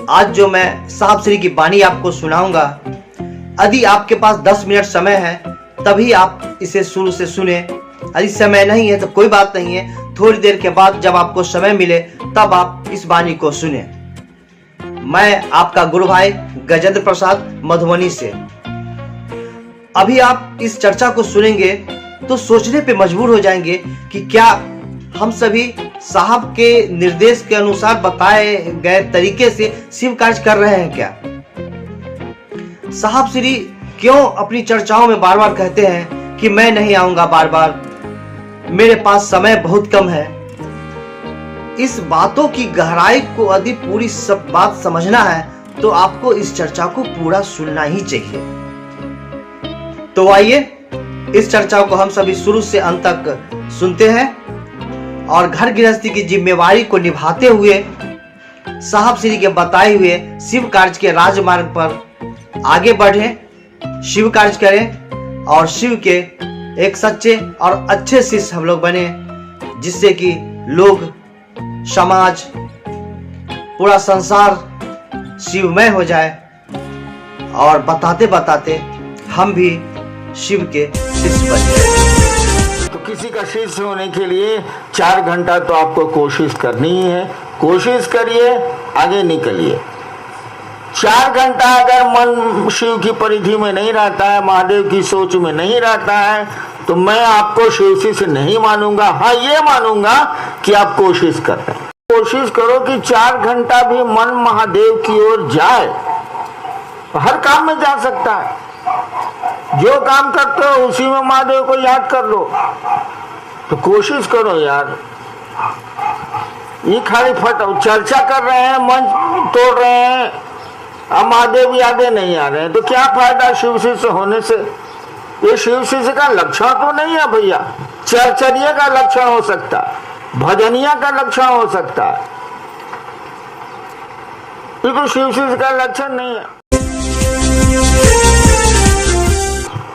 आज जो मैं साहब श्री की वाणी आपको सुनाऊंगा, यदि आपके पास 10 मिनट समय है तभी आप इसे शुरू से सुने। यदि समय नहीं है तो कोई बात नहीं है, थोड़ी देर के बाद जब आपको समय मिले तब आप इस वाणी को सुने। मैं आपका गुरु भाई गजेंद्र प्रसाद मधुबनी से। अभी आप इस चर्चा को सुनेंगे तो सोचने पे मजबूर हो जाएंगे कि क्या हम सभी साहब के निर्देश के अनुसार बताए गए तरीके से शिव कार्य कर रहे हैं क्या। साहब श्री क्यों अपनी चर्चाओं में बार बार कहते हैं कि मैं नहीं आऊंगा, बार बार मेरे पास समय बहुत कम है। इस बातों की गहराई को यदि पूरी सब बात समझना है तो आपको इस चर्चा को पूरा सुनना ही चाहिए। तो आइए इस चर्चा को हम सभी शुरू से अंत तक सुनते हैं और घर गृहस्थी की जिम्मेवारी को निभाते हुए साहब श्री के बताए हुए शिव कार्य के राजमार्ग पर आगे बढ़ें, शिव कार्य करें और शिव के एक सच्चे और अच्छे शिष्य हम लोग बने, जिससे कि लोग, समाज, पूरा संसार शिवमय हो जाए और बताते बताते हम भी शिव के शिष्य बन जाए। तो किसी का शिष्य होने के लिए 4 घंटा तो आपको कोशिश करनी ही है। कोशिश करिए, आगे निकलिए। 4 घंटा अगर मन शिव की परिधि में नहीं रहता है, महादेव की सोच में नहीं रहता है, तो मैं आपको शिव शिष्य नहीं मानूंगा। हाँ, ये मानूंगा कि आप कोशिश कर रहे हैं। कोशिश करो कि 4 घंटा भी मन महादेव की ओर जाए। हर काम में जा सकता है। जो काम करते हो उसी में महादेव को याद कर लो। तो कोशिश करो यार। ये खाली चर्चा कर रहे हैं, मंच तोड़ रहे हैं, अब महादेव यादें नहीं आ रहे हैं, तो क्या फायदा शिव शिष्य होने से। ये शिव शिष्य का लक्षण तो नहीं है भैया। चरचर्या का लक्षण हो सकता है, भजनिया का लक्षण हो सकता है, ये तो शिव शिष्य का लक्षण नहीं है।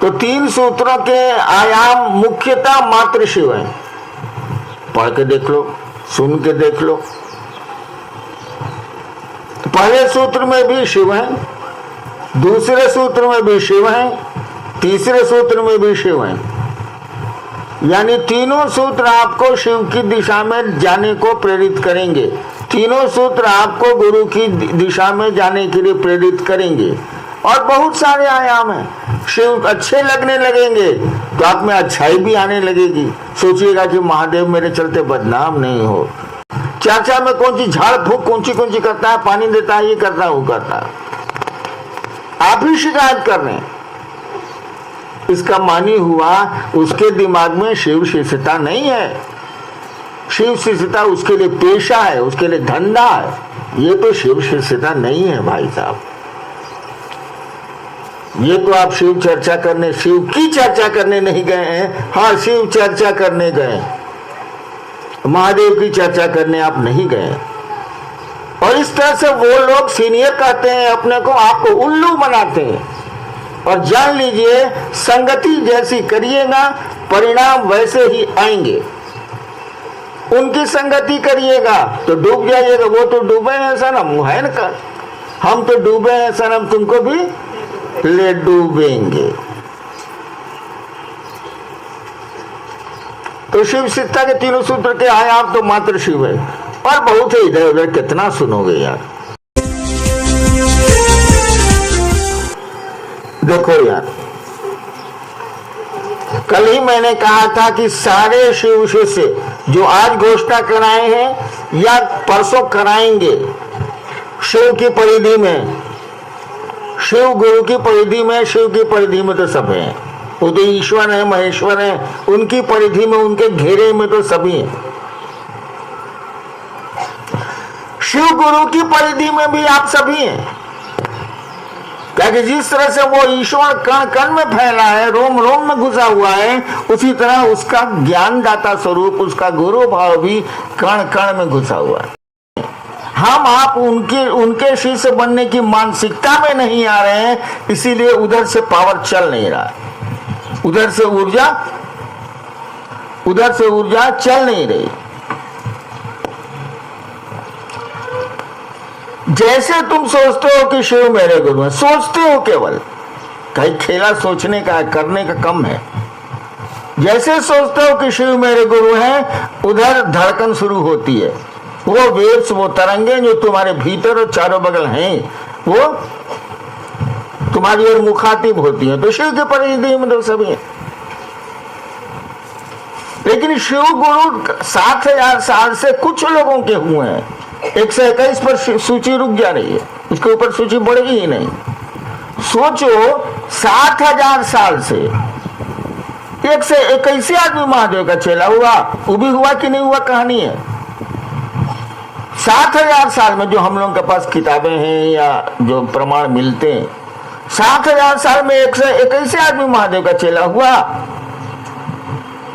तो 3 सूत्रों के आयाम मुख्यतः मात्र शिव हैं। पढ़ के देख लो, सुन के देख लो। तो पहले सूत्र में भी शिव है, दूसरे सूत्र में भी शिव है, तीसरे सूत्र में भी शिव है। यानी तीनों सूत्र आपको शिव की दिशा में जाने को प्रेरित करेंगे। तीनों सूत्र आपको गुरु की दिशा में जाने के लिए प्रेरित करेंगे। और बहुत सारे आयाम हैं। शिव अच्छे लगने लगेंगे तो आप में अच्छाई भी आने लगेगी। सोचिएगा कि महादेव मेरे चलते बदनाम नहीं हो। चाचा में कौन सी झाड़ फूक कौन सी करता है, पानी देता है, ये करता है, वो करता है, आप ही शिकायत कर रहे हैं। इसका मानी हुआ उसके दिमाग में शिव शिष्यता नहीं है। शिव शिष्यता उसके लिए पेशा है, उसके लिए धंधा है। ये तो शिव शिष्यता नहीं है भाई साहब। ये तो आप शिव चर्चा करने, शिव की चर्चा करने नहीं गए हैं। हाँ, शिव चर्चा करने गए, महादेव की चर्चा करने आप नहीं गए। और इस तरह से वो लोग सीनियर कहते हैं अपने को, आपको उल्लू बनाते हैं। और जान लीजिए, संगति जैसी करिएगा परिणाम वैसे ही आएंगे। उनकी संगति करिएगा तो डूब जाइएगा। वो तो डूबे हैं सनम, है ना, हम तो डूबे हैं सनम, तुमको भी ले डूबेंगे। तो शिव शिष्यता के तीनों सूत्र के आयाम तो मात्र शिव है। और बहुत है, इधर उधर कितना सुनोगे यार। देखो यार, कल ही मैंने कहा था कि सारे शिव शिष्य जो आज घोषणा कराए हैं या परसों कराएंगे, शिव की परिधि में, शिव गुरु की परिधि में, शिव की परिधि में तो सब हैं। वो तो ईश्वर है, महेश्वर है, उनकी परिधि में, उनके घेरे में तो सभी हैं। शिव गुरु की परिधि में भी आप सभी हैं। क्योंकि जिस तरह से वो ईश्वर कण कण में फैला है, रोम रोम में घुसा हुआ है, उसी तरह उसका ज्ञानदाता स्वरूप, उसका गुरु भाव भी कण कण में घुसा हुआ है। हम आप उनके शिष्य बनने की मानसिकता में नहीं आ रहे हैं, इसीलिए उधर से पावर चल नहीं रहा, उधर से ऊर्जा चल नहीं रही। जैसे तुम सोचते हो कि शिव मेरे गुरु हैं, सोचते हो केवल, कहीं खेला सोचने का करने का कम है। जैसे सोचते हो कि शिव मेरे गुरु हैं, उधर धड़कन शुरू होती है। वो वेव्स, वो तरंगे जो तुम्हारे भीतर और चारों बगल हैं, वो तुम्हारी ओर मुखातिब होती हैं। तो शिव के परिधि में तो सभी हैं। लेकिन शिव गुरु 7000 साल से कुछ लोगों के हुए हैं। 121 पर सूची रुक जा रही है, उसके ऊपर सूची बढ़ेगी ही नहीं। सोचो 7000 साल से 121 आदमी महादेव का चेला हुआ। वो भी हुआ कि नहीं हुआ कहानी है। 7000 साल में जो हम लोगों के पास किताबें हैं या जो प्रमाण मिलते हैं, 7000 साल में 121 आदमी महादेव का चेला हुआ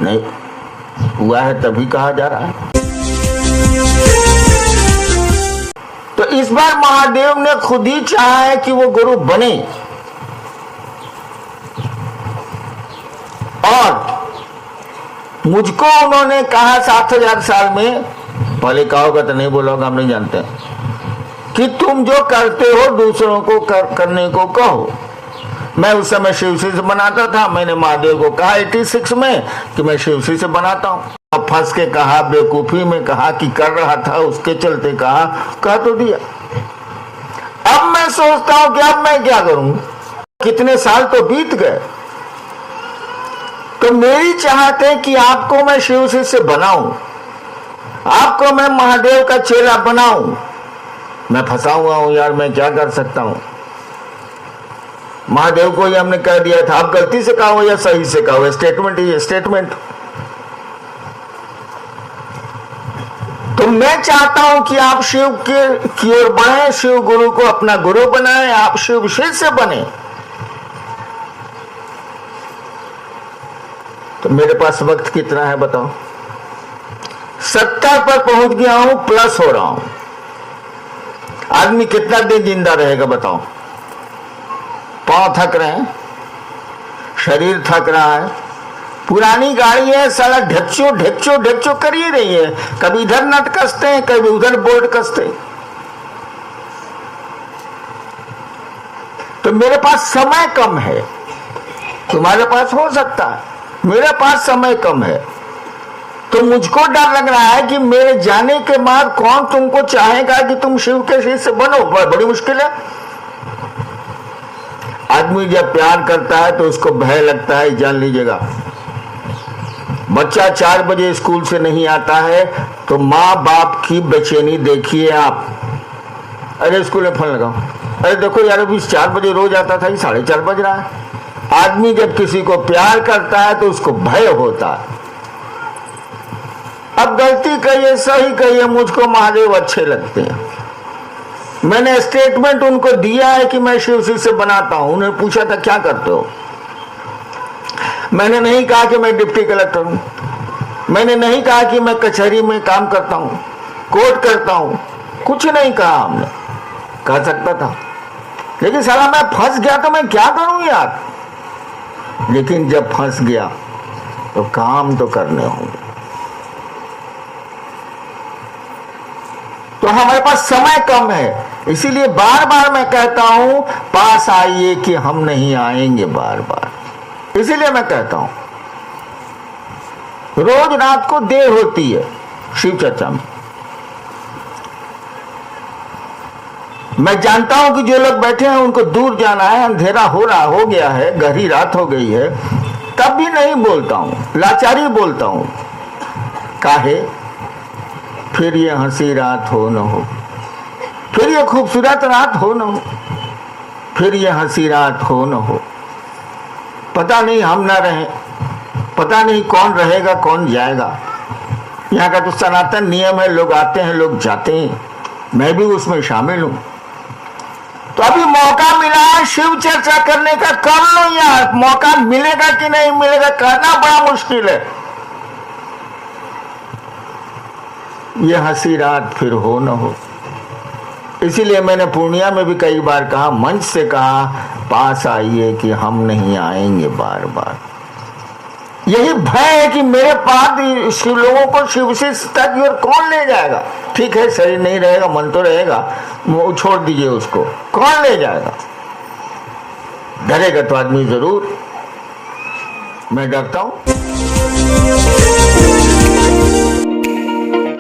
नहीं हुआ है, तभी कहा जा रहा है। तो इस बार महादेव ने खुद ही चाहा है कि वो गुरु बने, और मुझको उन्होंने कहा 7000 साल में, पहले कहा होगा तो नहीं बोला होगा, हम नहीं जानते, कि तुम जो करते हो दूसरों को करने को कहो। मैं उस समय शिवसी से बनाता था। मैंने महादेव को कहा 86 में कि मैं शिवसी से बनाता हूँ। अब फंस के कहा, बेवकूफी में कहा कि कर रहा था, उसके चलते कह तो दिया। अब मैं सोचता हूँ कि अब मैं क्या करूं, कितने साल तो बीत गए। तो मेरी चाहत है कि आपको मैं शिवसी से बनाऊं, आपको मैं महादेव का चेला बनाऊं। मैं फंसा हुआ हूं यार, मैं क्या कर सकता हूं। महादेव को ही हमने कह दिया था, आप गलती से कहा हो या सही से कहा हो, स्टेटमेंट ही स्टेटमेंट। तो मैं चाहता हूं कि आप शिव की ओर बढ़े, शिव गुरु को अपना गुरु बनाए, आप शिव शिष्य बने। तो मेरे पास वक्त कितना है बताओ? 70 पर पहुंच गया हूं, प्लस हो रहा हूं। आदमी कितना दिन जिंदा रहेगा बताओ? पांव थक रहे हैं, शरीर थक रहा है, पुरानी गाड़ी है, साला ढेक्चो ढेक्चो ढेक्चो कर ही रही है। कभी इधर नट कसते हैं, कभी उधर बोल्ट कसते हैं। तो मेरे पास समय कम है, तुम्हारे पास हो सकता है, मेरे पास समय कम है। तो मुझको डर लग रहा है कि मेरे जाने के बाद कौन तुमको चाहेगा कि तुम शिव के शिष्य बनो। बड़ी मुश्किल है। आदमी जब प्यार करता है तो उसको भय लगता है, जान लीजिएगा। बच्चा 4 बजे स्कूल से नहीं आता है तो माँ बाप की बेचैनी देखिए आप। अरे स्कूल में फोन लगाओ, अरे देखो यार अभी 4 बजे रोज आता था, 4:30 बज रहा है। आदमी जब किसी को प्यार करता है तो उसको भय होता है। अब गलती कहिए सही कहिए, मुझको महादेव अच्छे लगते हैं। मैंने स्टेटमेंट उनको दिया है कि मैं शिवसी से बनाता हूं। उन्हें पूछा था क्या करते हो, मैंने नहीं कहा कि मैं डिप्टी कलेक्टर हूं, मैंने नहीं कहा कि मैं कचहरी में काम करता हूं, कोर्ट करता हूं, कुछ नहीं कहा। हमने कह सकता था, लेकिन साला मैं फंस गया तो मैं क्या करूं यार। लेकिन जब फंस गया तो काम तो करने होंगे। तो हमारे पास समय कम है, इसीलिए बार बार मैं कहता हूं पास आइए कि हम नहीं आएंगे बार बार। इसीलिए मैं कहता हूं रोज रात को देर होती है शिव चर्चा में। मैं जानता हूं कि जो लोग बैठे हैं उनको दूर जाना है, अंधेरा हो गया है, गहरी रात हो गई है, तब भी नहीं बोलता हूं, लाचारी बोलता हूं। काहे? फिर ये हंसी रात हो न हो, फिर ये खूबसूरत रात हो न हो, फिर ये हंसी रात हो न हो। पता नहीं हम ना रहें, पता नहीं कौन रहेगा कौन जाएगा। यहाँ का तो सनातन नियम है, लोग आते हैं लोग जाते हैं, मैं भी उसमें शामिल हूं। तो अभी मौका मिला है शिव चर्चा करने का, कर लो यार। मौका मिलेगा कि नहीं मिलेगा कहना बड़ा मुश्किल है। ये हंसी रात फिर हो न हो। इसीलिए मैंने पूर्णिया में भी कई बार कहा, मंच से कहा, पास आइए कि हम नहीं आएंगे बार बार। यही भय है कि मेरे पास शिव लोगों को शिव से सीता की ओर कौन ले जाएगा। ठीक है, शरीर नहीं रहेगा, मन तो रहेगा, वो छोड़ दीजिए उसको, कौन ले जाएगा। डरेगा तो आदमी जरूर, मैं डरता हूं।